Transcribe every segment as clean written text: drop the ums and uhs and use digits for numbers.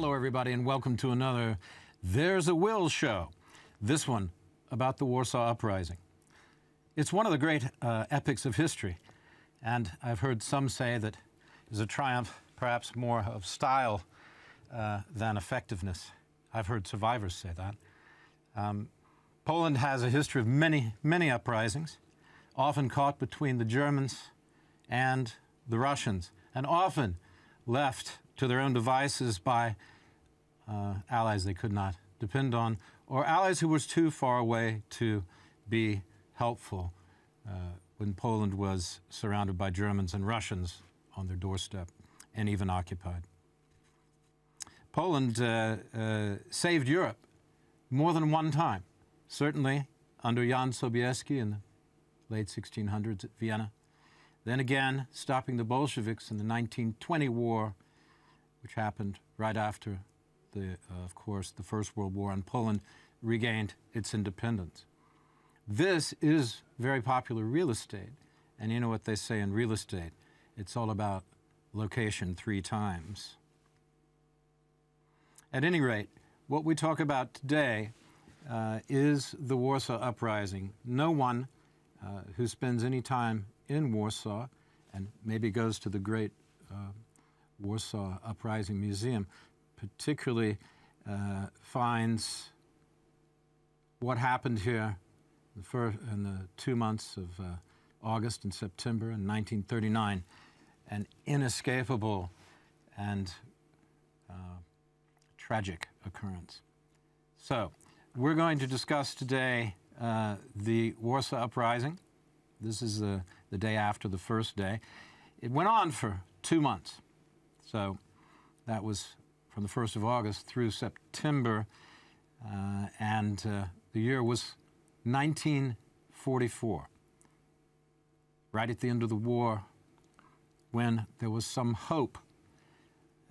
Hello, everybody, and welcome to another There's a Will show. This one about the Warsaw Uprising. It's one of the great epics of history, and I've heard some say that it's a triumph, perhaps more of style than effectiveness. I've heard survivors say that. Poland has a history of many uprisings, often caught between the Germans and the Russians, and often left to their own devices by allies they could not depend on, or allies who were too far away to be helpful when Poland was surrounded by Germans and Russians on their doorstep and even occupied. Poland saved Europe more than one time, certainly under Jan Sobieski in the late 1600s at Vienna. Then again, stopping the Bolsheviks in the 1920 war, which happened right after, of course, the First World War, and Poland regained its independence. This is very popular real estate, and you know what they say in real estate. It's all about location 3 times. At any rate, what we talk about today is the Warsaw Uprising. No one who spends any time in Warsaw and maybe goes to the great Warsaw Uprising Museum particularly finds what happened here in the 2 months of August and September in 1939, an inescapable and tragic occurrence. So, we're going to discuss today the Warsaw Uprising. This is the day after the first day. It went on for 2 months. So that was from the 1st of August through September, and the year was 1944. Right at the end of the war, when there was some hope,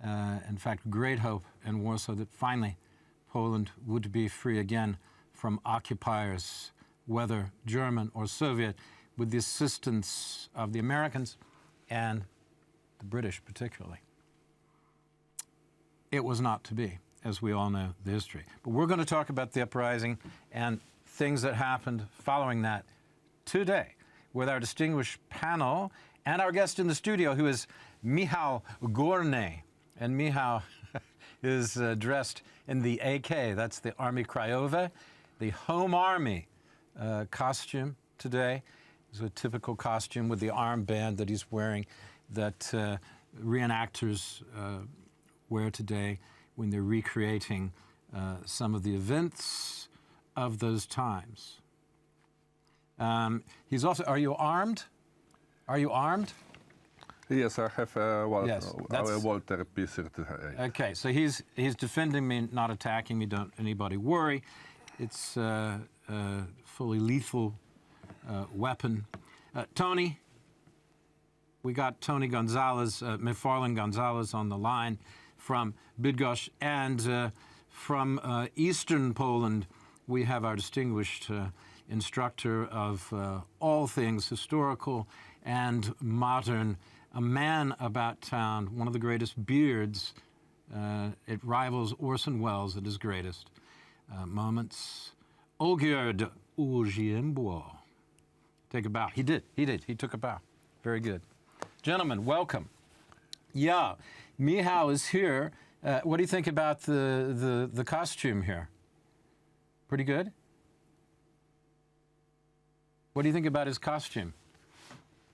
in fact, great hope in Warsaw that finally Poland would be free again from occupiers, whether German or Soviet, with the assistance of the Americans and the British particularly. It was not to be, as we all know the history. But we're going to talk about the uprising and things that happened following that today with our distinguished panel and our guest in the studio, who is Michał Górny. And Michał is dressed in the AK, that's the Armii Krajowej, the Home Army costume today. It's a typical costume with the armband that he's wearing that re-enactors wear today when they're recreating some of the events of those times. He's also, are you armed? Are you armed? Yes, I have a Yes, Walter P38. Okay, so he's defending me, not attacking me. Don't anybody worry. It's a fully lethal weapon. Tony, we got Tony Gonzalez, McFarland Gonzalez on the line from Bydgoszcz, and from Eastern Poland, we have our distinguished instructor of all things historical and modern, a man about town, one of the greatest beards. It rivals Orson Welles at his greatest moments. Olgierd Ujiembo. Take a bow. He did. He took a bow. Very good. Gentlemen, welcome. Yeah, Michał is here. What do you think about the costume here? Pretty good? What do you think about his costume?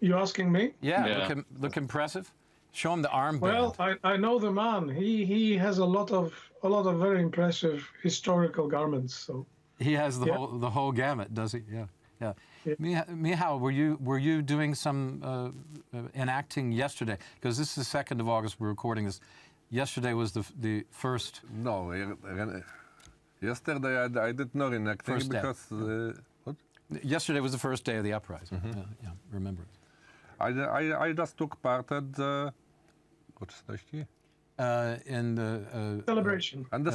You asking me? Yeah. Look impressive. Show him the armband. Well, I know the man. He has a lot of very impressive historical garments. So he has the whole gamut, does he? Yeah. Michał, were you doing some enacting yesterday? Because this is the 2nd of August. We're recording this. Yesterday was the first. No, yesterday I did not enacting because what? Yesterday was the first day of the uprising. Yeah, remember it. I just took part at the uroczystości. In the celebration. And the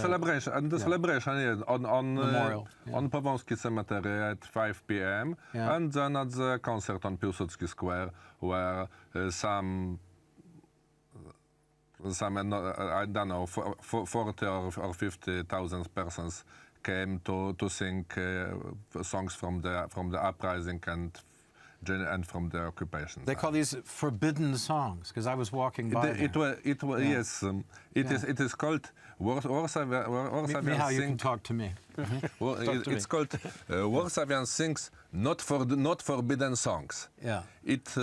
celebration, yes, on Memorial, on Powązki Cemetery at 5 p.m. And then at the concert on Piłsudski Square, where some some, I don't know, 40 or 50,000 persons came to sing songs from the uprising and from the occupation. They call these forbidden songs, because I was walking by Yes, it is called Warsawian Michał, you can Sing. talk to me. Well, it's called Warsawian Sings, not forbidden songs. Yeah. It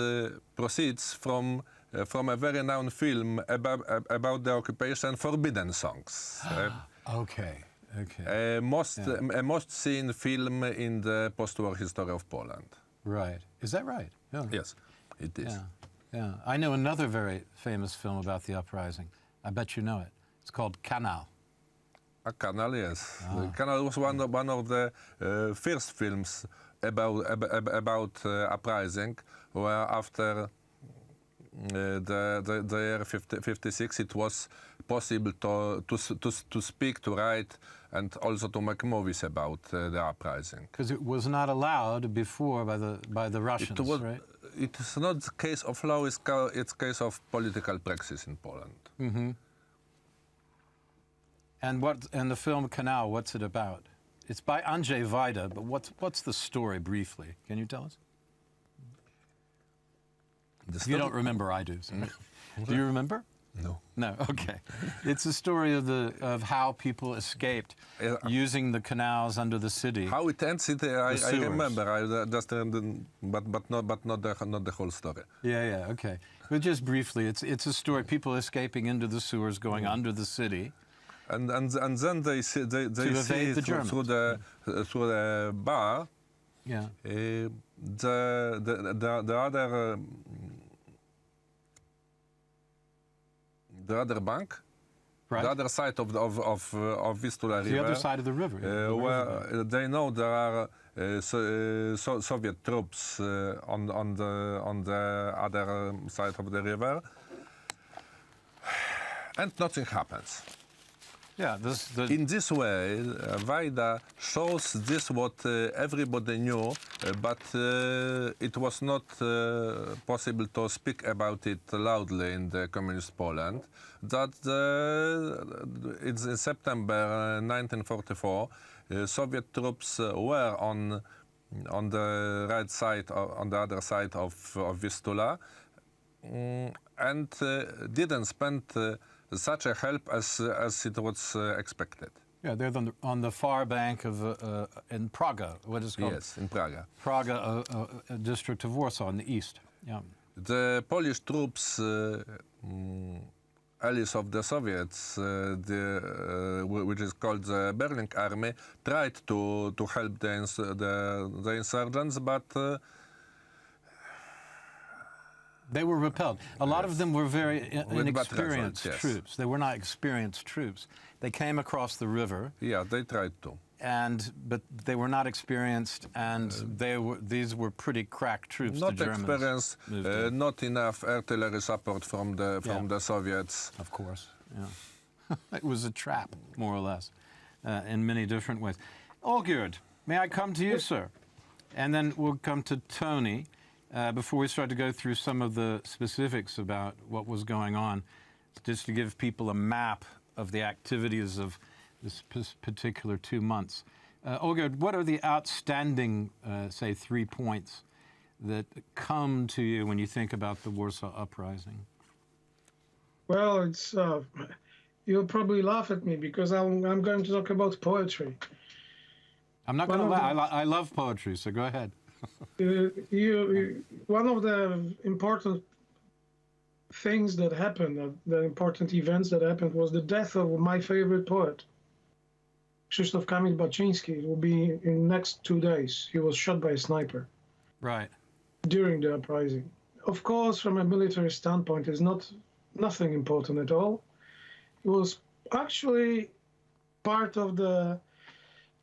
proceeds from a very known film about the occupation, Forbidden Songs. Okay. A most seen film in the post-war history of Poland. Right. Is that right? Yeah. Yes, it is. Yeah. I know another very famous film about the uprising. I bet you know it. It's called Kanal. A Canal, yes. Canal was one of the first films about uprising, where after the year 56 it was possible to speak, to write, and also to make movies about the uprising. Because it was not allowed before by the Russians, right? It is not the case of law, it's case of political praxis in Poland. Mm-hmm. And the film Kanal, what's it about? It's by Andrzej Wajda, but what's the story briefly? Can you tell us? If you don't remember, I do. So. Do you remember? No. No. Okay. It's a story of how people escaped using the canals under the city. How it ends, I remember. I just but not the whole story. Yeah. Okay. But just briefly, it's a story people escaping into the sewers, going under the city. And then they see through the bar. Yeah. The other bank, right. The other side of Vistula River. The other side of the river. Where they know there are Soviet troops on the other side of the river, and nothing happens. Yeah. In this way, Wajda shows this what everybody knew, but it was not possible to speak about it loudly in the communist Poland. That it's in September 1944, Soviet troops were on the right side, on the other side of Vistula, and didn't spend such a help as it was expected. Yeah, they're on the far bank of in Praga. What is it called? Yes, in Praga. Praga, a district of Warsaw in the east. Yeah. The Polish troops, allies of the Soviets, which is called the Berlin Army, tried to help the insurgents, but they were repelled. A lot of them were very inexperienced yes. troops. They were not experienced troops. They came across the river. Yeah, they tried to. But they were not experienced, and these were pretty crack troops. Not the Germans experienced, not enough artillery support from the Soviets. Of course, yeah. It was a trap, more or less, in many different ways. Olgierd, may I come to you, sir? And then we'll come to Tony. Before we start to go through some of the specifics about what was going on, just to give people a map of the activities of this particular 2 months. Olgierd, what are the outstanding, say, 3 points that come to you when you think about the Warsaw Uprising? Well, it's you'll probably laugh at me because I'm going to talk about poetry. I'm not going to laugh. I love poetry, so go ahead. One of the important things that happened, the important events that happened, was the death of my favorite poet, Krzysztof Kamil Baczyński. It will be in the next 2 days. He was shot by a sniper. Right. During the uprising. Of course, from a military standpoint, it's nothing important at all. It was actually part of the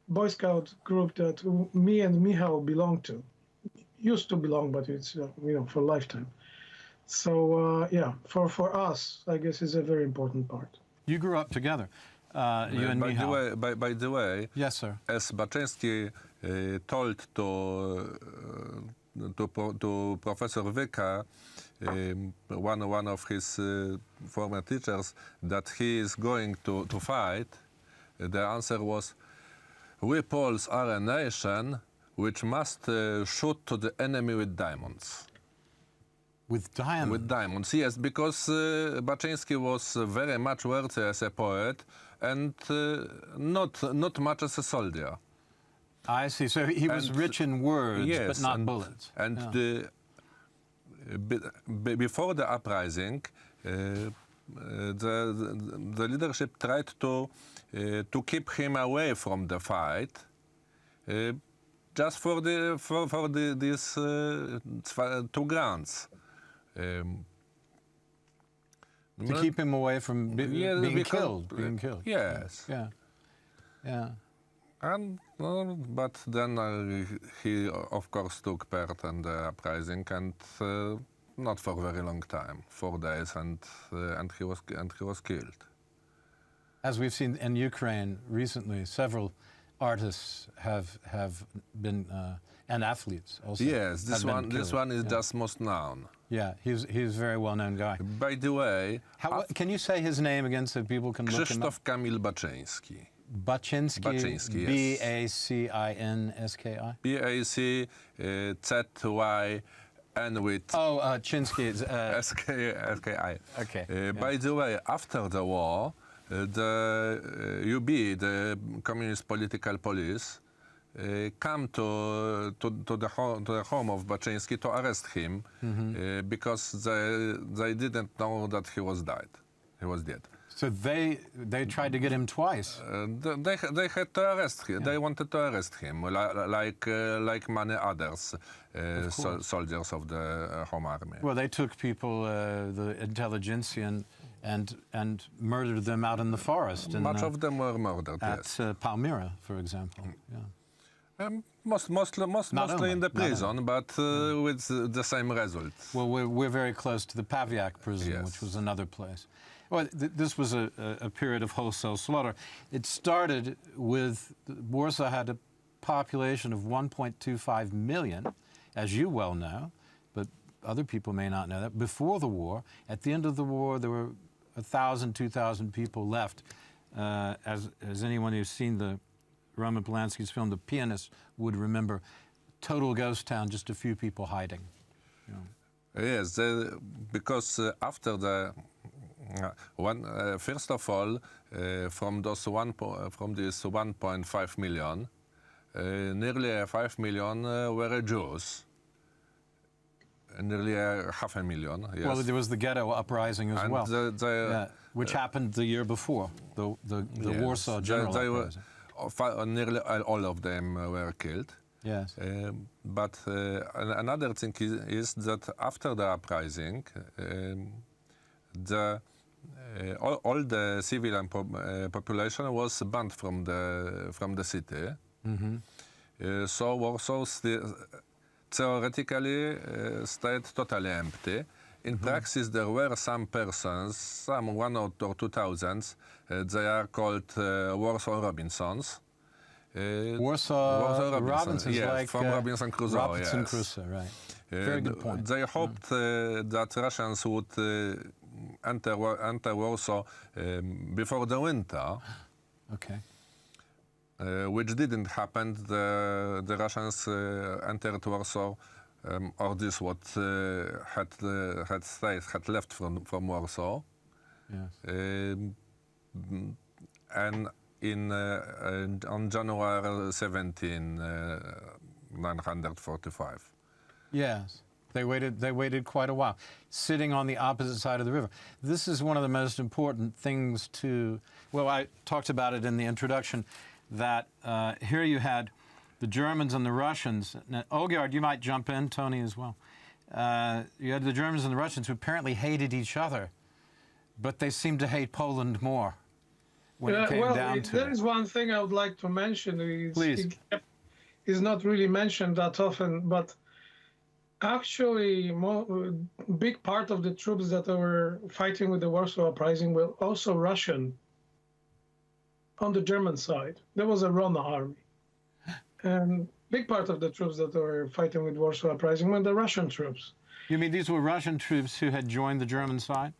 Boy Scout group that me and Michał belong to. Used to belong, but it's for a lifetime. So yeah, for us, I guess it's a very important part. You grew up together, you and Michał. By the way, yes, sir. As Baczyński told to Professor Wicka, one of his former teachers, that he is going to fight, the answer was, "We Poles are a nation which must shoot to the enemy with diamonds." With diamonds? With diamonds, yes, because Baczyński was very much worthy as a poet and not much as a soldier. I see. So he was rich in words, yes, but not bullets. And before the uprising, the leadership tried to keep him away from the fight, just for these two grants. To keep him away from being killed. Yes. Yeah. Yeah. And but then he of course took part in the uprising, and not for a very long time, 4 days, and he was killed. As we've seen in Ukraine recently, several artists have been and athletes also. Yes, this one is just most known. Yeah, he's a very well-known guy. By the way, can you say his name again so people can look him up? Krzysztof Kamil Baczyński. Baczyński, yes. B-A-C-I-N-S-K-I? B-A-C-Z-Y-N with... Chinsky is... S-K-I. Okay. By the way, after the war, the UB, the Communist Political Police, come to the home of Baczyński to arrest him, because they didn't know that he was dead. So they tried to get him twice. They had to arrest him. Yeah. They wanted to arrest him, like many others soldiers of the Home Army. Well, they took people, the intelligentsia, and murdered them out in the forest. Much of them were murdered. At Palmyra, for example. Yeah. Mostly in the prison, but with the same result. Well, we're very close to the Pawiak prison, yes, which was another place. Well, this was a period of wholesale slaughter. It started with, Warsaw had a population of 1.25 million, as you well know, but other people may not know that. Before the war, at the end of the war, there were 1,000, 2,000 people left. As anyone who's seen the Roman Polanski's film, The Pianist, would remember, total ghost town, just a few people hiding. You know. Yes, because after the first of all, from this 1.5 million, nearly 5 million were Jews. Nearly 500,000. Yes. Well, there was the ghetto uprising as well, which happened the year before the yes, Warsaw General Uprising. Nearly all of them were killed. Yes. But another thing is that after the uprising, all the civilian population was banned from the city. So Warsaw theoretically stayed totally empty. In practice, there were some persons, some 1 or 2,000. They are called Warsaw Robinsons. Warsaw Robinsons, yes, like from Robinson Crusoe. Robinson yes. Crusoe, right? Very good point. They hoped that Russians would enter Warsaw before the winter. Okay. Which didn't happen. The Russians entered Warsaw, or this what had left from Warsaw. Yes. And on January 17, 945. Yes. They waited quite a while, sitting on the opposite side of the river. This is one of the most important things to, well, I talked about it in the introduction, that here you had the Germans and the Russians. Now, Olgierd, you might jump in, Tony as well. You had the Germans and the Russians who apparently hated each other, but they seemed to hate Poland more when it came down to it. There is one thing I would like to mention. Please. It is not really mentioned that often, but actually a big part of the troops that were fighting with the Warsaw Uprising were also Russian. On the German side, there was a Rona army. And big part of the troops that were fighting with Warsaw Uprising were the Russian troops. You mean these were Russian troops who had joined the German side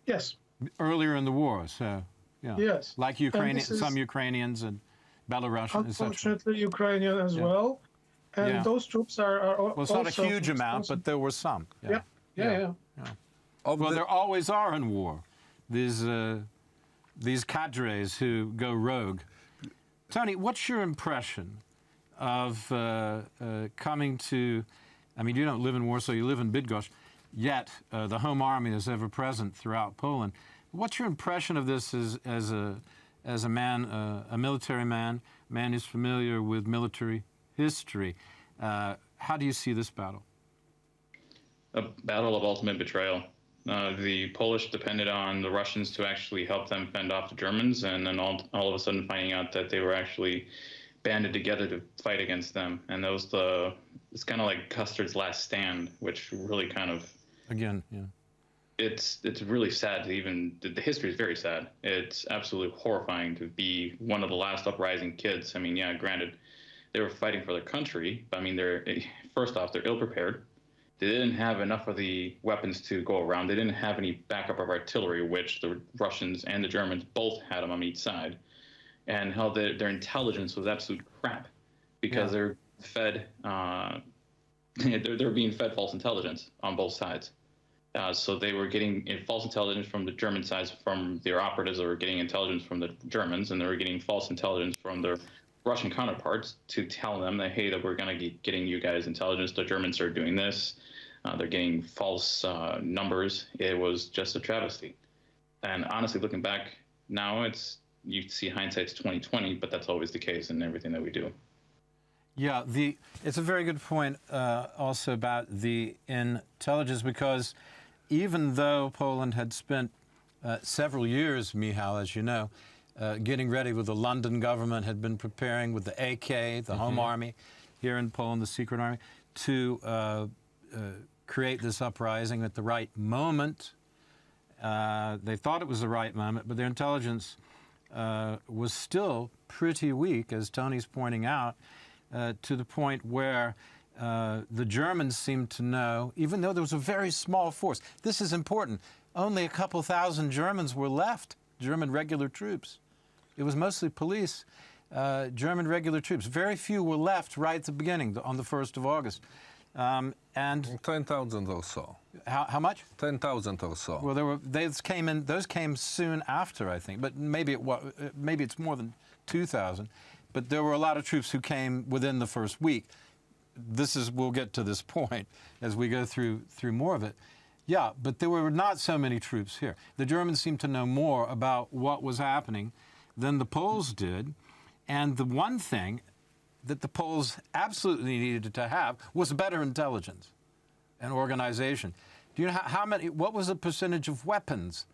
Yes, earlier in the war? So, yeah. yes. Like some Ukrainians and Belarusians, etc. Unfortunately, Ukrainian as well. And Yeah. those troops are Well, it's not a also huge amount, but there were some. Yeah, yeah. Well, there always are in war. These cadres who go rogue. Tony, what's your impression of coming to? I mean, you don't live in Warsaw; you live in Bydgoszcz. Yet the Home Army is ever present throughout Poland. What's your impression of this as a man, a military man who's familiar with military history? How do you see this battle? A battle of ultimate betrayal. The Polish depended on the Russians to actually help them fend off the Germans, and then all of a sudden finding out that they were actually banded together to fight against them. And that was it's kind of like Custer's last stand, which really kind of... Again, yeah. It's really sad to even... The history is very sad. It's absolutely horrifying to be one of the last uprising kids. I mean, yeah, granted, they were fighting for their country, but I mean, first off, they're ill-prepared. They didn't have enough of the weapons to go around. They didn't have any backup of artillery, which the Russians and the Germans both had them on each side. And how their intelligence was absolute crap because they're fed, they're being fed false intelligence on both sides. So they were getting false intelligence from the German sides, from their operatives, that were getting intelligence from the Germans, and they were getting false intelligence from their Russian counterparts to tell them that, hey, that we're going to be getting you guys intelligence. The Germans are doing this. They're getting false numbers. It was just a travesty. And honestly, looking back now, you see hindsight's 2020, but that's always the case in everything that we do. Yeah, it's a very good point also about the intelligence, because even though Poland had spent several years, Michał, as you know, getting ready with the London government, had been preparing with the AK, the Home Army, here in Poland, the secret army, to create this uprising at the right moment. They thought it was the right moment, but their intelligence was still pretty weak, as Tony's pointing out, to the point where the Germans seemed to know, even though there was a very small force. This is important. Only a couple thousand Germans were left, German regular troops. It was mostly police, German regular troops. Very few were left right at the beginning, on the 1st of August. And 10,000 or so. How much? 10,000 or so. Well, those came soon after, I think. But maybe it's more than 2,000. But there were a lot of troops who came within the first week. We'll get to this point as we go through more of it. Yeah, but there were not so many troops here. The Germans seemed to know more about what was happening than the Poles did. And the one thing that the Poles absolutely needed to have was better intelligence and organization. Do you know what was the percentage of weapons?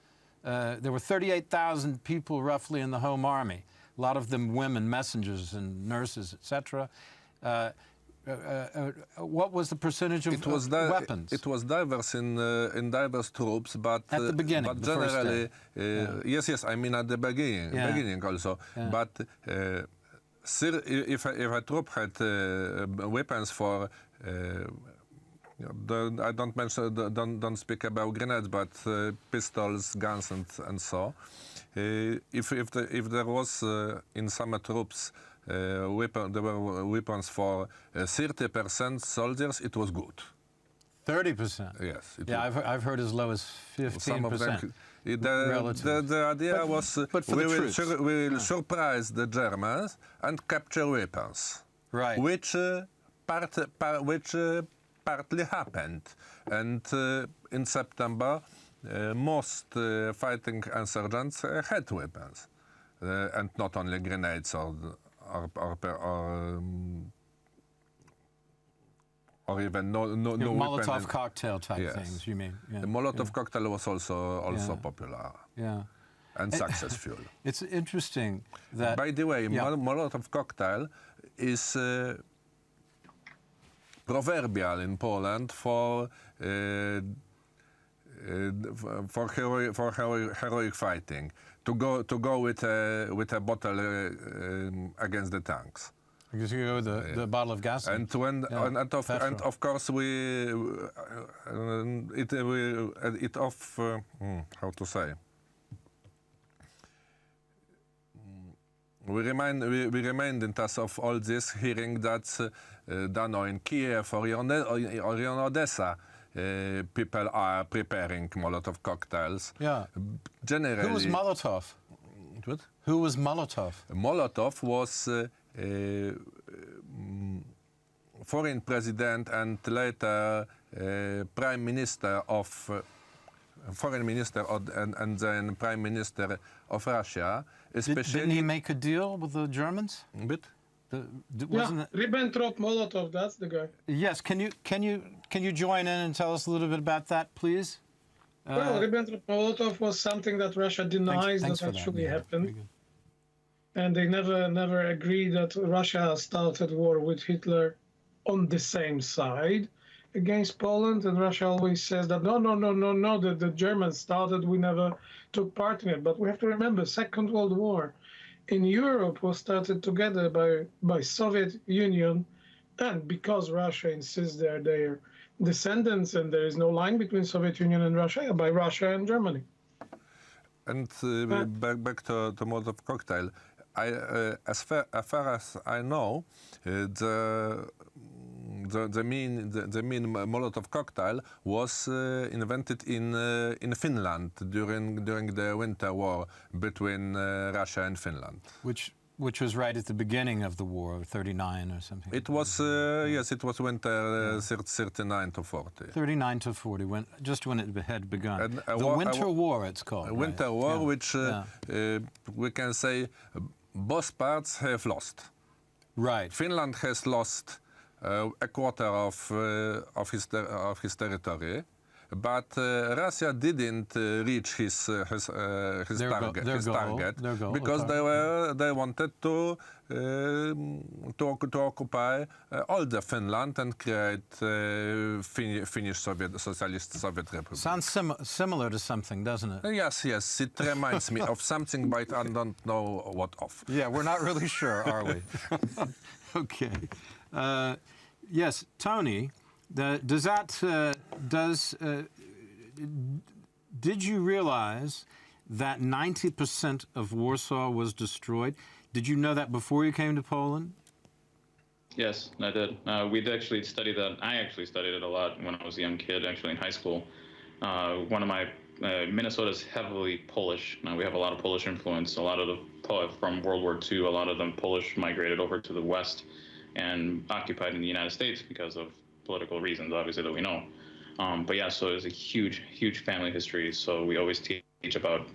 There were 38,000 people roughly in the Home Army, a lot of them women, messengers and nurses, etc. What was the percentage of weapons? It was diverse in diverse troops, but at the beginning, but generally, yes, I mean at the beginning also. Yeah. But if a troop had weapons for, I don't speak about grenades, but pistols, guns, and so. If there was in some troops there were weapons for 30% soldiers, it was good. 30%? Yes. I've heard as low as 15%. Some of them, the idea was we will surprise the Germans and capture weapons, right? Which partly happened, and in September most fighting insurgents had weapons, and not only grenades or even no Molotov weapon. cocktail type things, you mean? Yeah. The Molotov cocktail was also popular. Yeah. And successful. It's interesting that... By the way, Molotov cocktail is proverbial in Poland for heroic fighting. To go with a bottle against the tanks. Because you go the bottle of gas. And of course how to say. We remind us of all this, hearing that Dano in Kyiv or in Odessa, people are preparing Molotov cocktails. Yeah. Generally. Who was Molotov? What? Who was Molotov? Molotov was foreign president and later prime minister of foreign minister and then prime minister of Russia. Especially, Didn't he make a deal with the Germans? But Wasn't it? Ribbentrop-Molotov, that's the guy. Yes. Can you join in and tell us a little bit about that, please? Well, Ribbentrop-Molotov was something that Russia denies Thanks that for that. actually Yeah, happened. very good. And they never agreed that Russia started war with Hitler on the same side against Poland. And Russia always says that no, that the Germans started, we never took part in it. But we have to remember, Second World War in Europe was started together by Soviet Union, and because Russia insists they're their descendants and there is no line between Soviet Union and Russia, by Russia and Germany. And back to Molotov cocktail, as far as I know, the mean Molotov cocktail was invented in Finland during the Winter War between Russia and Finland. Which was right at the beginning of the war, 39 or something. It was yes, it was winter 39 to 40. 39 to 40, just when it had begun. And the Winter War, it's called. A Winter right? War, Yeah. which we can say both parts have lost. Right. Finland has lost a quarter of his territory, but Russia didn't reach his target because they wanted to occupy all the Finland and create Finnish Socialist Soviet Republic. Sounds similar to something, doesn't it? Yes, it reminds me of something, but I don't know what of. Yeah, we're not really sure, are we? Okay. Yes, Tony, did you realize that 90% of Warsaw was destroyed? Did you know that before you came to Poland? Yes, I did. We'd actually studied that. I actually studied it a lot when I was a young kid, actually in high school. One of my Minnesota's heavily Polish. Now we have a lot of Polish influence. A lot of the from World War II, a lot of them Polish migrated over to the West and occupied in the United States because of political reasons, obviously, that we know. But yeah, so it's a huge family history. So we always teach about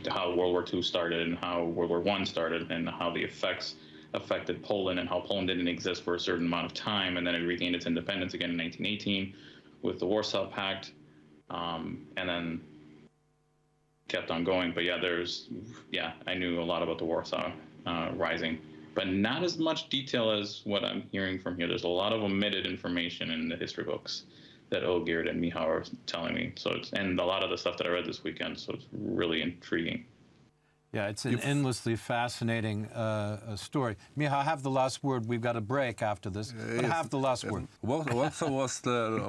how World War II started and how World War I started and how the effects affected Poland and how Poland didn't exist for a certain amount of time. And then it regained its independence again in 1918 with the Warsaw Pact. And then kept on going. But yeah, I knew a lot about the Warsaw Rising, but not as much detail as what I'm hearing from here. There's a lot of omitted information in the history books that Olgierd and Michał are telling me. And a lot of the stuff that I read this weekend, so it's really intriguing. Yeah, it's an endlessly fascinating story. Michał, have the last word. We've got a break after this, but have the last word. Warsaw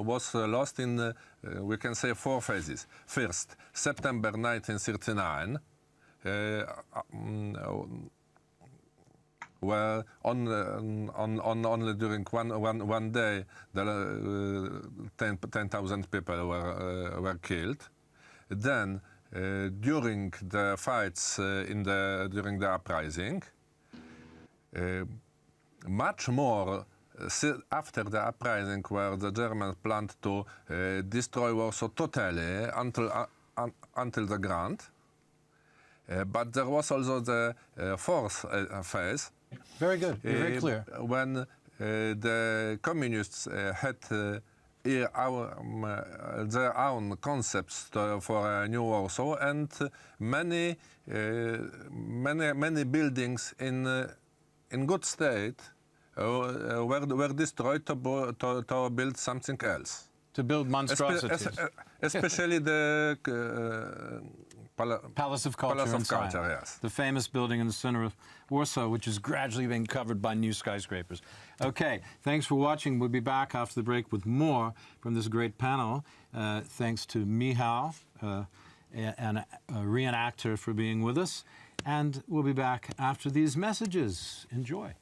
was lost in, we can say, 4 phases. First, September 1939, where only during one day, 10,000 people were killed. Then, during the fights during the uprising, much more after the uprising, where the Germans planned to destroy Warsaw totally until the ground. But there was also the fourth phase. Very good. You're very clear. When the communists had their own concepts for a new Warsaw, and many buildings in good state were destroyed to build something else. To build monstrosities. Especially the Palace of Culture Palace of in Science. Culture, yes. The famous building in the center of Warsaw, which is gradually being covered by new skyscrapers. Okay, thanks for watching. We'll be back after the break with more from this great panel. Thanks to Michał, and a re-enactor, for being with us. And we'll be back after these messages. Enjoy.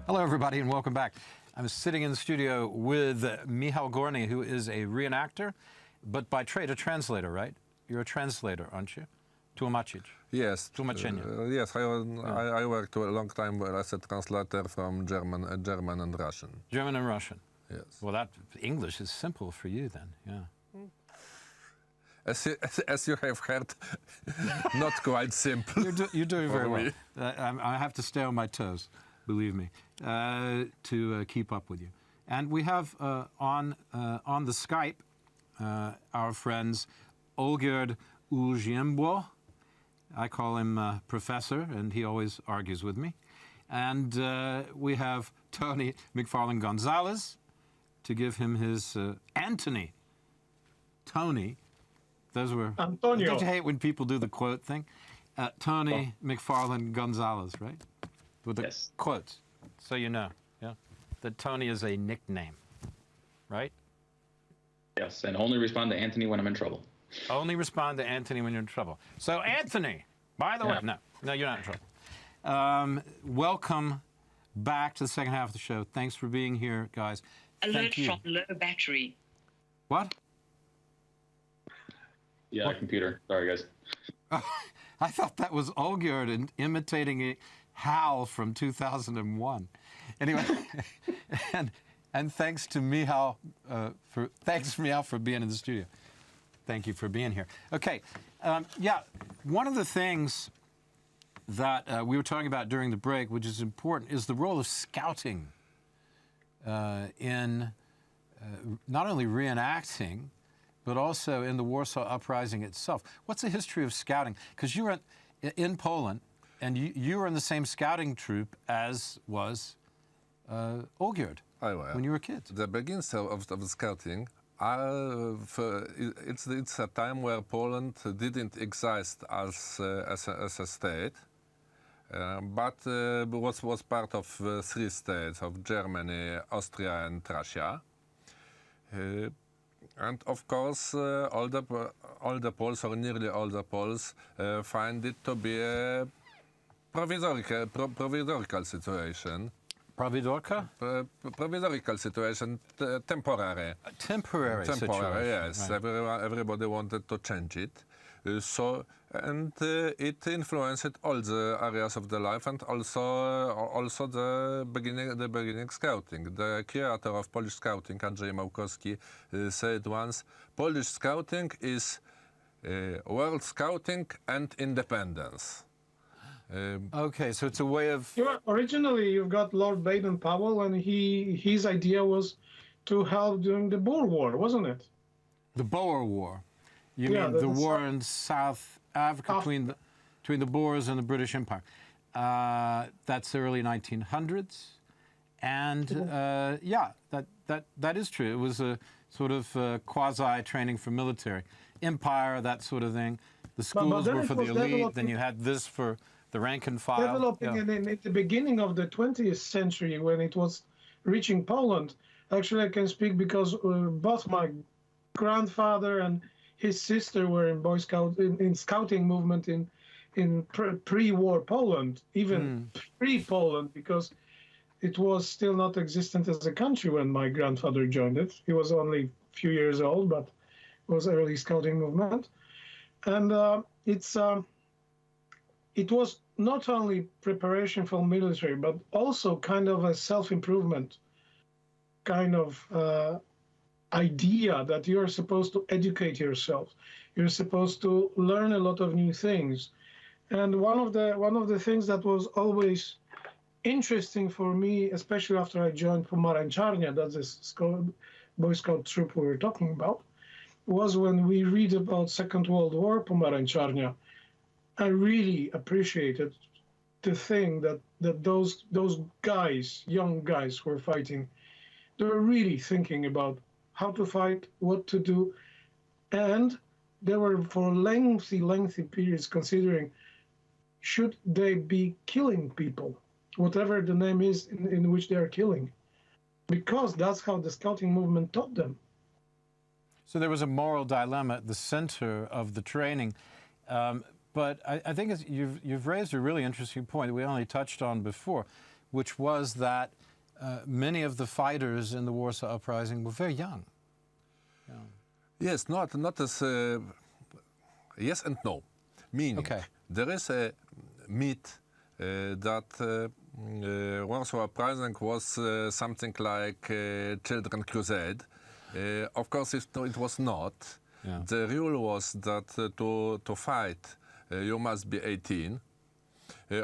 Hello, everybody, and welcome back. I'm sitting in the studio with Michał Górny, who is a reenactor, but by trade a translator, right? You're a translator, aren't you? Tłumaczyć. Yes. Tłumaczenie. Yes, I worked a long time as a translator from German and Russian. German and Russian. Yes. Well, that English is simple for you then, yeah. As you have heard, not quite simple. You're doing very well. me. I have to stay on my toes, believe me, to keep up with you. And we have on the Skype our friends Olgierd Uziembo. I call him Professor, and he always argues with me. And we have Tony McFarlane Gonzalez to give him his Anthony. Tony. Those were. Antonio. Don't you hate when people do the quote thing? Tony McFarlane Gonzalez, right? With the Yes. quotes, so you know, yeah, that Tony is a nickname, right? Yes, and only respond to Anthony when I'm in trouble. Only respond to Anthony when you're in trouble. So Anthony, by the way, no, you're not in trouble. Welcome back to the second half of the show. Thanks for being here, guys. Alert Thank you. from low battery. What? Yeah, What? computer. Sorry, guys. I thought that was Olgierd imitating a Hal from 2001. Anyway, and thanks to Michał Michał for being in the studio. Thank you for being here. Okay, yeah, one of the things that we were talking about during the break, which is important, is the role of scouting in not only reenacting, but also in the Warsaw Uprising itself. What's the history of scouting? Because you were in Poland, and you were in the same scouting troop as was Olgierd when you were kids. The beginnings of the scouting it's a time where Poland didn't exist as a state, but was part of three states of Germany, Austria, and Russia. And of course, all the Poles, or nearly all the Poles, find it to be a providorical situation. Providorka? Providorical situation, temporary. Temporary situation. Yes. Right. Everybody wanted to change it. It influenced all the areas of the life, and also the beginning scouting. The creator of Polish scouting, Andrzej Małkowski, said once, Polish scouting is world scouting and independence. Okay, so it's a way of... Originally, you've got Lord Baden-Powell, and his idea was to help during the Boer War, wasn't it? The Boer War. You Yeah, mean the that's war right. in South Africa between the Boers and the British Empire. That's the early 1900s. And that is true. It was a sort of quasi-training for military. Empire, that sort of thing. The schools then were it for the was elite. developing- Then you had this for the rank and file. Developing Yeah. in the beginning of the 20th century, when it was reaching Poland. Actually, I can speak because both my grandfather and his sister were in Boy Scout in scouting movement in pre-war Poland, even pre-Poland, because it was still not existent as a country when my grandfather joined it. He was only a few years old, but it was early scouting movement, and it was not only preparation for military, but also kind of a self-improvement kind of idea that you're supposed to educate yourself. You're supposed to learn a lot of new things. And one of the things that was always interesting for me, especially after I joined Pomarańczarnia, that's the Boy Scout troop we were talking about, was when we read about Second World War Pomarańczarnia, I really appreciated the thing that those guys, young guys who were fighting, they were really thinking about how to fight, what to do, and they were for lengthy periods considering should they be killing people, whatever the name is in which they are killing, because that's how the scouting movement taught them. So there was a moral dilemma at the center of the training. But I think you've raised a really interesting point that we only touched on before, which was that many of the fighters in the Warsaw Uprising were very young. Yes, not as yes and no. Meaning, Okay. there is a myth that Warsaw Uprising was something like Children's Crusade. Of course, it was not. Yeah. The rule was that to fight, you must be 18.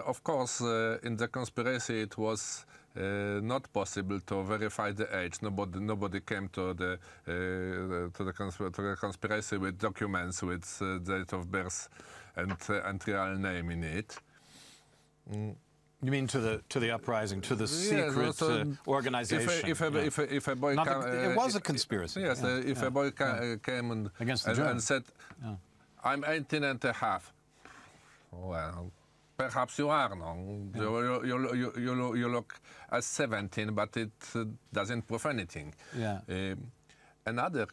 Of course, in the conspiracy, it was not possible to verify the age. Nobody came to the conspiracy with documents with date of birth and real name in it. You mean to the uprising, to the secret organization? If a boy it was a conspiracy. Yes, if a boy came and said, "I'm 18 and a half," well, perhaps you are no. You look as 17, but it doesn't prove anything. Yeah. Another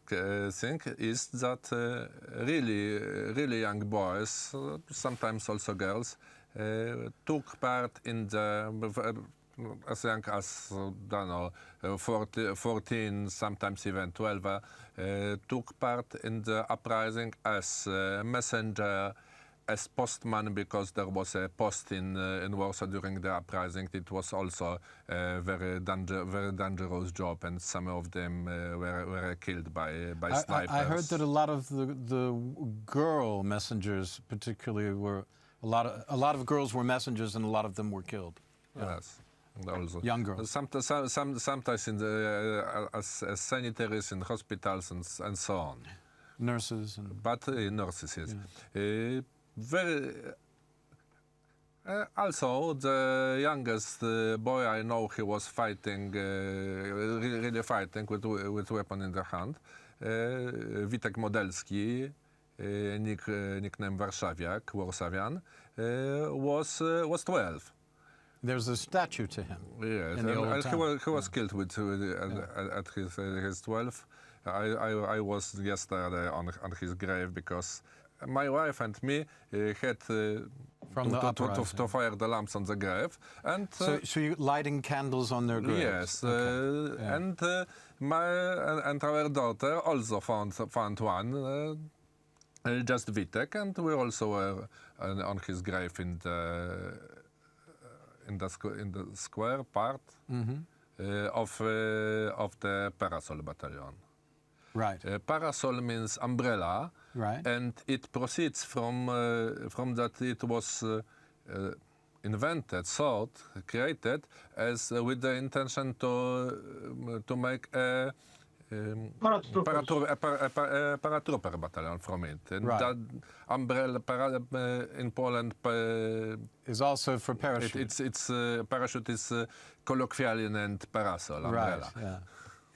thing is that really young boys, sometimes also girls, took part in the, as young as, don't know, 14, sometimes even 12, took part in the uprising as messenger, as postman, because there was a post in Warsaw during the uprising. It was also a very dangerous job, and some of them were killed by snipers. I heard that a lot of the girl messengers, particularly, were a lot of girls were messengers, and a lot of them were killed. Yes, also young girls. Sometimes in the as sanitaries in hospitals and so on. Nurses and. But nurses, yes. Yeah. Also, the youngest boy I know, he was fighting, really fighting with weapon in the hand. Witek Modelski, nickname Warszawian, was 12. There's a statue to him. Yes, in the old town. He was killed at his 12. I was yesterday on his grave because my wife and me had to fire the lamps on the grave, and so you're lighting candles on their graves. Yes, okay. And our daughter also found one, just Witek, and we also were on his grave in the square part of the Parasol Battalion. Right. Parasol means umbrella, right. And it proceeds from that it was invented, thought, created as with the intention to make a paratrooper battalion from it. And right. That umbrella in Poland is also for parachute. It's parachute is colloquially named parasol umbrella. Right. Yeah.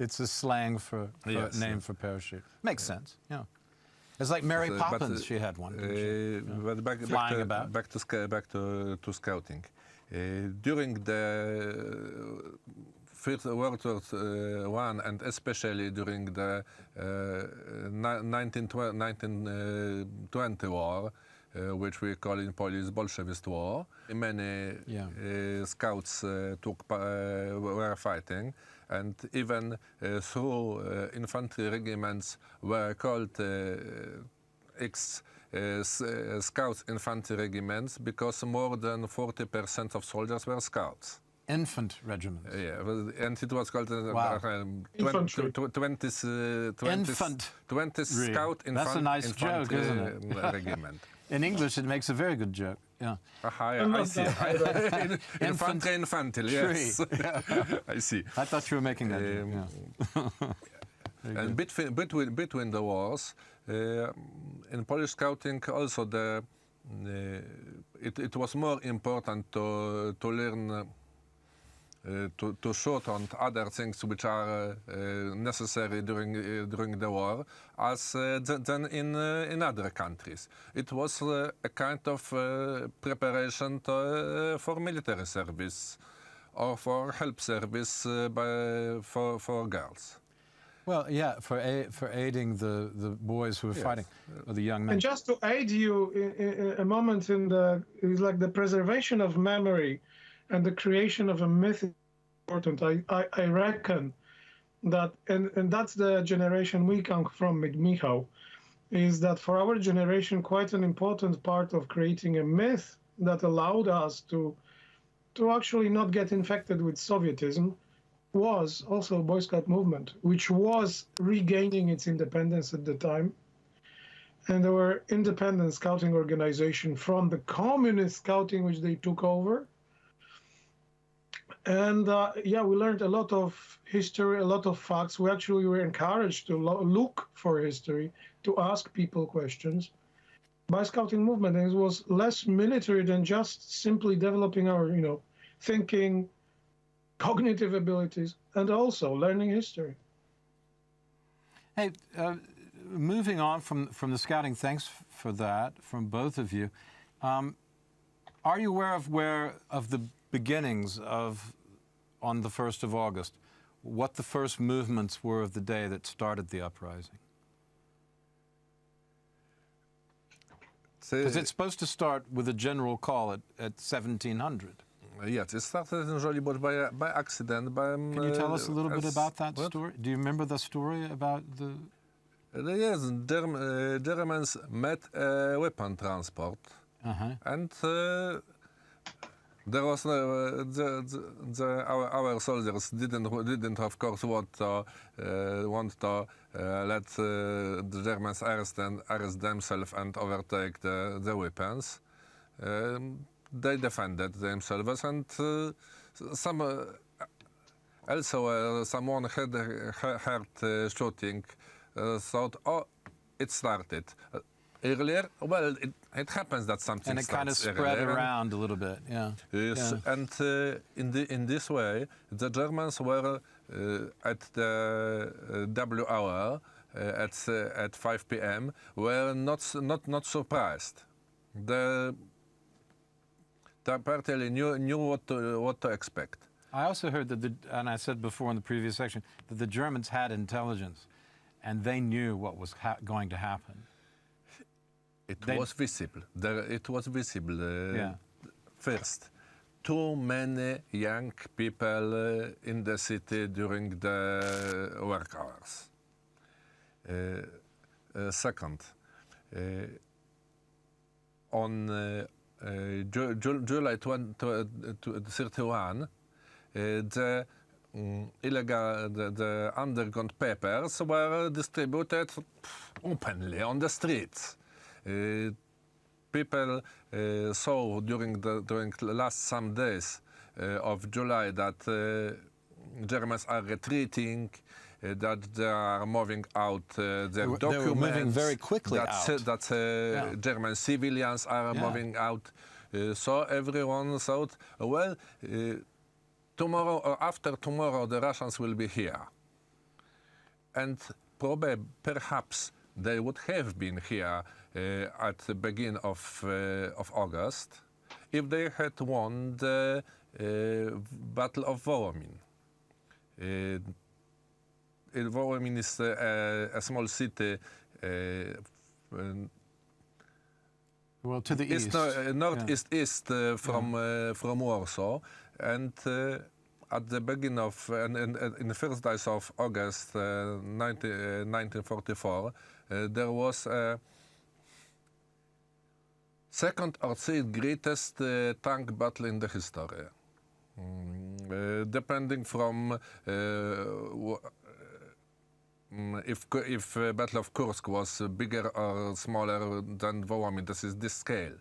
It's a slang for name for parachute. Makes sense. Yeah. It's like Mary Poppins. She had one. But back to scouting. During the First World War I, and especially during the 1920 war, which we call in Polish Bolshevist War, many scouts were fighting. And even through infantry regiments were called Scouts infantry regiments because more than 40% of soldiers were scouts. Infant regiment. Yeah, and it was called 20 Scout That's a nice joke, isn't it? Regiment. In English, it makes a very good joke. Yeah. I see. Infantile, yes. I see. I thought you were making that joke. Yeah. And between the wars, in Polish scouting, also the it was more important to learn to shoot on other things which are necessary during the war as than in other countries. It was a kind of preparation for military service or for help service for girls. Well, yeah, for aiding the boys who were fighting, or the young men. And just to aid you in a moment is like the preservation of memory and the creation of a myth is important. I reckon that, and that's the generation we come from with Michał, is that for our generation, quite an important part of creating a myth that allowed us to actually not get infected with Sovietism was also Boy Scout movement, which was regaining its independence at the time. And there were independent scouting organizations from the communist scouting, which they took over. And yeah, we learned a lot of history, a lot of facts. We actually were encouraged to look for history, to ask people questions by scouting movement. And it was less military than just simply developing our, thinking, cognitive abilities, and also learning history. Hey, moving on from the scouting, thanks for that from both of you. Are you aware of the beginnings on the 1st of August, what the first movements were of the day that started the uprising? Because it's supposed to start with a general call at 1700. Yes, it started in Żoliborz by accident. Can you tell us a little bit about that story? Do you remember the story about the... Yes, Germans met a weapon transport, and there was our soldiers didn't of course want to let the Germans arrest themselves and overtake the weapons. They defended themselves, and someone heard shooting, thought, oh, it started. Earlier, well, it happens that something and it kind of starts spread earlier, around a little bit, yeah. Yes, yeah. And in this way, the Germans were at the W hour at 5 p.m. were not surprised. The party knew what to expect. I also heard that, and I said before in the previous section, that the Germans had intelligence, and they knew what was going to happen. It was visible. It was visible. First, too many young people in the city during the work hours. Second, on July 31, the the underground papers were distributed openly on the streets. People saw during the last some days of July that Germans are retreating, that they are moving out their documents. They were moving very quickly that German civilians are moving out. So everyone thought, well, tomorrow or after tomorrow the Russians will be here. And perhaps they would have been here at the beginning of August if they had won the Battle of Wołomin. Wołomin is a small city well, to the east. Northeast from Warsaw, and at the beginning of in the first days of August 1944, there was a second or third greatest tank battle in the history. Depending from if Battle of Kursk was bigger or smaller than Wołomin, this is this scale.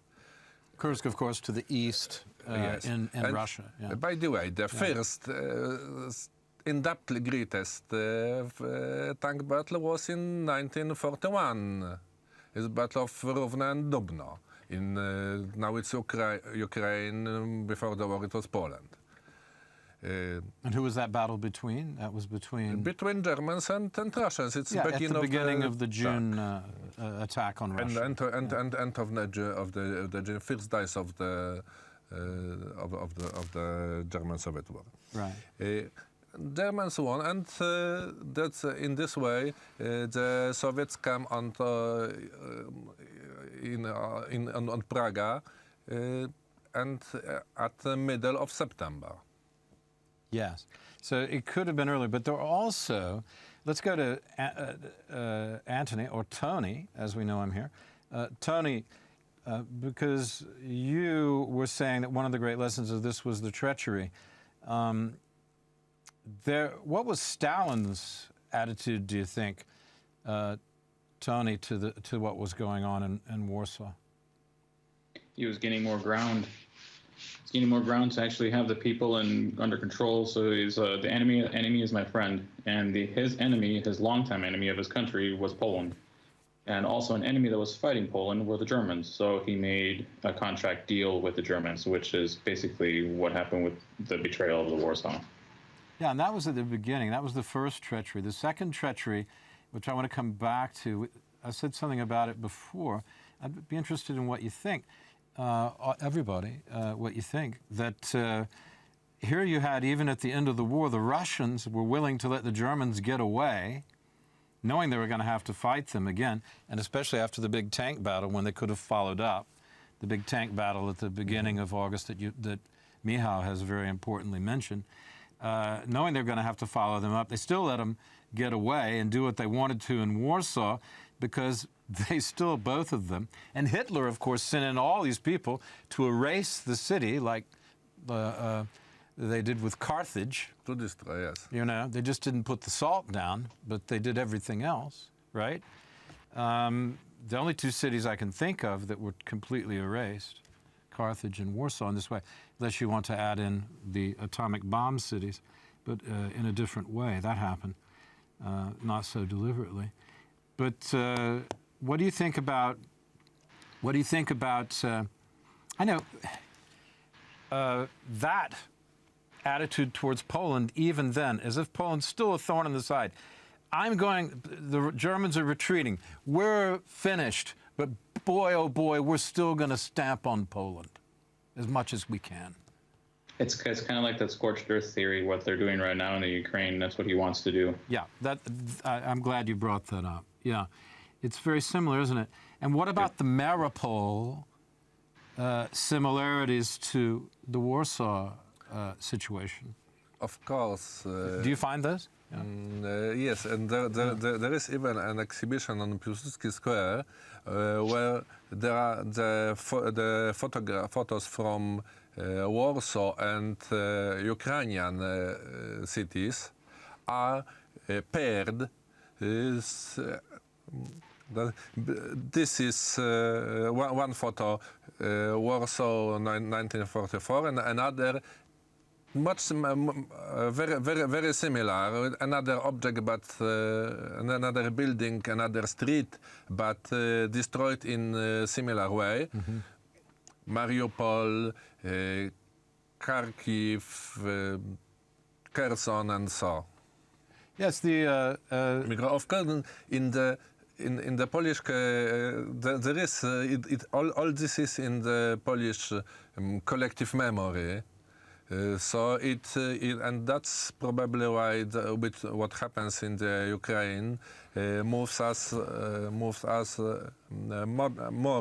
Kursk, of course, to the east in Russia. Yeah. By the way, the first in-depth greatest tank battle was in 1941. It's Battle of Równe and Dubno. Now it's Ukraine. Before the war, it was Poland. And who was that battle between? That was between Germans and Russians. It's at the beginning of the June attack on Russia. And end of the first days of the German Soviet War. Right. Germans won, and that's in this way the Soviets come on Praga, and at the middle of September. Yes. So it could have been earlier, but there are also, let's go to Anthony, or Tony, as we know him here. Tony, because you were saying that one of the great lessons of this was the treachery. What was Stalin's attitude, do you think, Tony, to what was going on in Warsaw? He was gaining more ground. He's gaining more ground to actually have the people under control. So he's the enemy is my friend, and his enemy, his longtime enemy of his country, was Poland, and also an enemy that was fighting Poland were the Germans. So he made a contract deal with the Germans, which is basically what happened with the betrayal of the Warsaw. Yeah, and that was at the beginning. That was the first treachery. The second treachery, which I want to come back to, I said something about it before. I'd be interested in what you think, everybody, what you think, that here you had, even at the end of the war, the Russians were willing to let the Germans get away, knowing they were going to have to fight them again, and especially after the big tank battle when they could have followed up, the big tank battle at the beginning of August that Michał has very importantly mentioned. Knowing they're going to have to follow them up, they still let them get away and do what they wanted to in Warsaw, because they still, both of them, and Hitler, of course, sent in all these people to erase the city, like they did with Carthage. To destroy, yes. You know, they just didn't put the salt down, but they did everything else, right? The only two cities I can think of that were completely erased, Carthage and Warsaw, in this way, unless you want to add in the atomic bomb cities, but in a different way. That happened, not so deliberately. But what do you think about? I know that attitude towards Poland, even then, as if Poland's still a thorn in the side. The Germans are retreating. We're finished, but boy, oh boy, we're still going to stamp on Poland as much as we can. It's kind of like that scorched earth theory, what they're doing right now in the Ukraine. That's what he wants to do. Yeah, I'm glad you brought that up. Yeah, it's very similar, isn't it? And what about the Mariupol similarities to the Warsaw situation? Of course. Do you find those? Yeah. Yes, and there is even an exhibition on Piłsudski Square where there are the photos from Warsaw and Ukrainian cities are paired. This is one photo, Warsaw 1944, and another much very similar. Another object, but another building, another street, but destroyed in a similar way. Mm-hmm. Mariupol, Kyiv, Kherson, and so. Yes, Of course, in the Polish, there is all this is in the Polish collective memory. So and that's probably why what happens in the Ukraine moves us more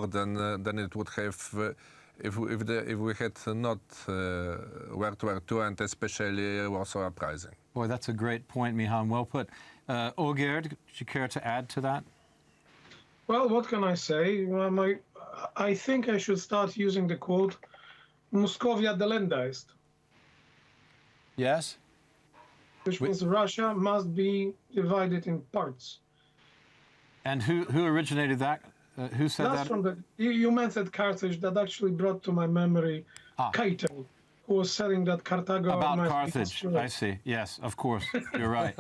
than it would have if we had not World War II, and especially Warsaw Uprising. Boy, that's a great point, Michał. Well put. Olgierd, would you care to add to that? Well, what can I say? Well, I think I should start using the quote, Muscovia delenda ist. Yes? Which means Russia must be divided in parts. And who originated that? Who said That's that? from you mentioned Carthage. That actually brought to my memory Cato, who was saying that Carthago... About Carthage, I see. Yes, of course. You're right.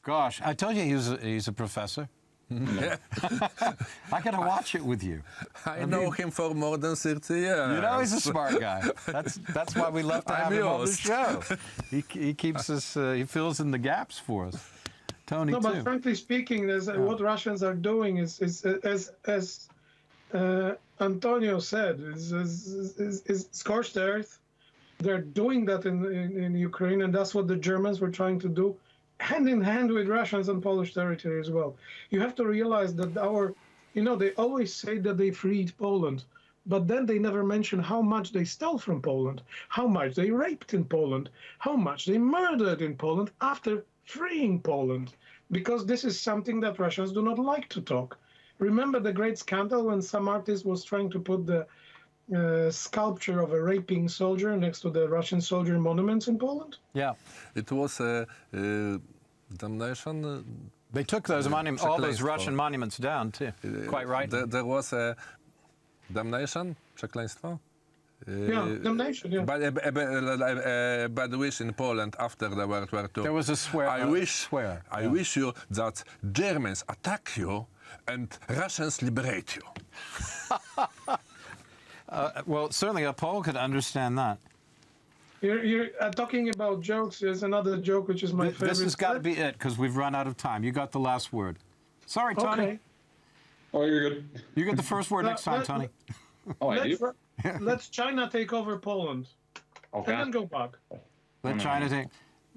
Gosh, I told you he's a professor. I got to watch it with you. I know him for more than 30 years. You know he's a smart guy. That's why we love to have him on the yours. show. He keeps us. He fills in the gaps for us. Tony No, too. but frankly speaking, what Russians are doing is as Antonio said, is scorched earth. They're doing that in Ukraine, and that's what the Germans were trying to do, hand in hand with Russians on Polish territory as well. You have to realize that they always say that they freed Poland, but then they never mention how much they stole from Poland, how much they raped in Poland, how much they murdered in Poland after freeing Poland, because this is something that Russians do not like to talk. Remember the great scandal when some artist was trying to put the sculpture of a raping soldier next to the Russian soldier monuments in Poland? Yeah. It was a damnation. They took those all those Przekleństwo. Russian monuments down too. Quite right. There was a damnation, przekleństwo. Yeah, damnation, yeah. But a bad wish in Poland after the World War II. There was a swear. I Yeah. wish you that Germans attack you and Russians liberate you. Well, certainly a Pole could understand that. You're talking about jokes. There's another joke which is my favorite. This has got to be it because we've run out of time. You got the last word. Sorry, Tony. Okay. Oh, you're good. You get the first word next time, Tony. Oh, I do? Let's China take over Poland Okay. and then go back. Let China take.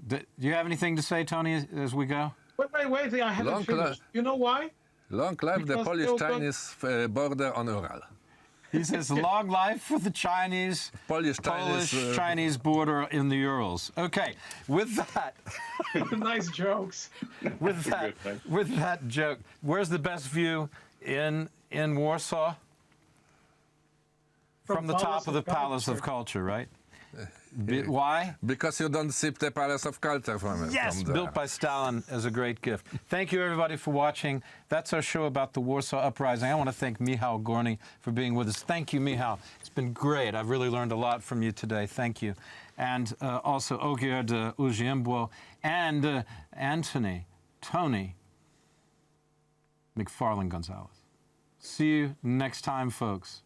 Do you have anything to say, Tony, as we go? Wait, I haven't Long finished. You know why? Long live the Because Polish-Chinese border on Ural. He says, long life for the Chinese, Polish-Chinese Chinese border in the Urals. Okay, with that, Nice jokes. with that joke, where's the best view in Warsaw? From the top of the Palace of Culture, right? Why? Because you don't see the Palace of Culture from it. Yes, from there. built by Stalin as a great gift. Thank you, everybody, for watching. That's our show about the Warsaw Uprising. I want to thank Michał Gorny for being with us. Thank you, Michał. It's been great. I've really learned a lot from you today. Thank you. And also Ogier de Ujiembo and Tony McFarlane Gonzalez. See you next time, folks.